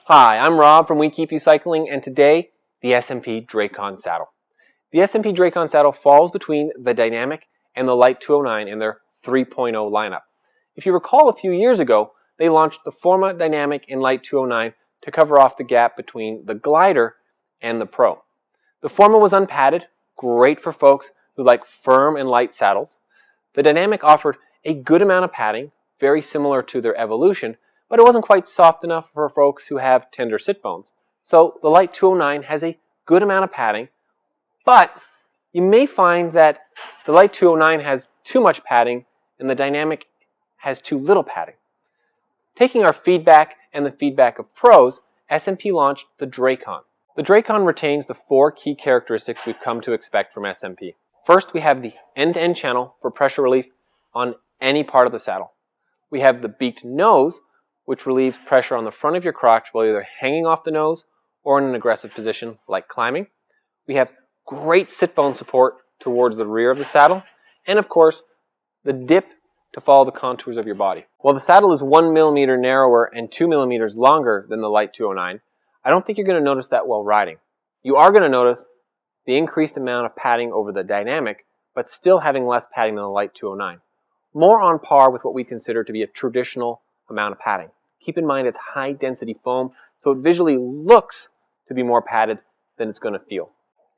Hi, I'm Rob from We Keep You Cycling, and today, the SMP Drakon saddle. The SMP Drakon saddle falls between the Dynamic and the Light 209 in their 3.0 lineup. If you recall, a few years ago, they launched the Forma Dynamic in Light 209 to cover off the gap between the Glider and the Pro. The Forma was unpadded, great for folks who like firm and light saddles. The Dynamic offered a good amount of padding, very similar to their Evolution, but it wasn't quite soft enough for folks who have tender sit bones. So the Light 209 has a good amount of padding, but you may find that the Light 209 has too much padding and the Dynamic has too little padding. Taking our feedback and the feedback of pros, SMP launched the Drakon. The Drakon retains the 4 key characteristics we've come to expect from SMP. First, we have the end-to-end channel for pressure relief on any part of the saddle. We have the beaked nose, which relieves pressure on the front of your crotch while you're either hanging off the nose or in an aggressive position like climbing. We have great sit bone support towards the rear of the saddle, and of course, the dip to follow the contours of your body. While the saddle is 1 millimeter narrower and 2 millimeters longer than the Light 209, I don't think you're going to notice that while riding. You are going to notice the increased amount of padding over the Dynamic, but still having less padding than the Light 209. More on par with what we consider to be a traditional amount of padding. Keep in mind it's high density foam, so it visually looks to be more padded than it's going to feel.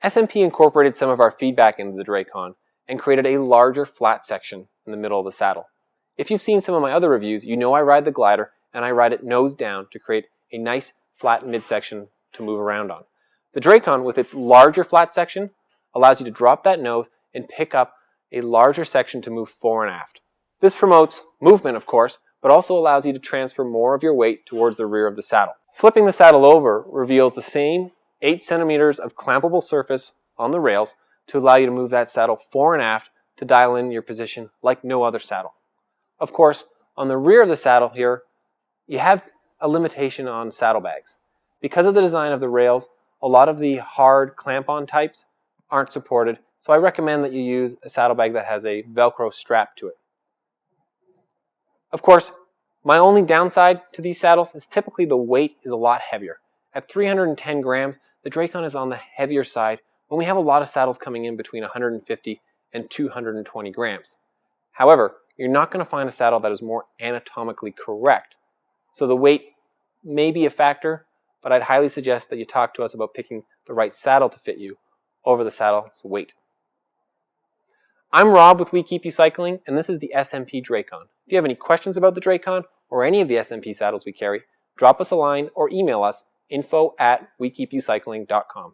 SMP incorporated some of our feedback into the Drakon and created a larger flat section in the middle of the saddle. If you've seen some of my other reviews, you know I ride the Glider and I ride it nose down to create a nice flat midsection to move around on. The Drakon, with its larger flat section, allows you to drop that nose and pick up a larger section to move fore and aft. This promotes movement, of course, but also allows you to transfer more of your weight towards the rear of the saddle. Flipping the saddle over reveals the same 8 centimeters of clampable surface on the rails to allow you to move that saddle fore and aft to dial in your position like no other saddle. Of course, on the rear of the saddle here, you have a limitation on saddlebags. Because of the design of the rails, a lot of the hard clamp-on types aren't supported, so I recommend that you use a saddlebag that has a Velcro strap to it. Of course, my only downside to these saddles is typically the weight is a lot heavier. At 310 grams, the Drakon is on the heavier side when we have a lot of saddles coming in between 150 and 220 grams. However, you're not going to find a saddle that is more anatomically correct. So the weight may be a factor, but I'd highly suggest that you talk to us about picking the right saddle to fit you over the saddle's weight. I'm Rob with We Keep You Cycling, and this is the SMP Drakon. If you have any questions about the Drakon or any of the SMP saddles we carry, drop us a line or email us info@wekeepyoucycling.com.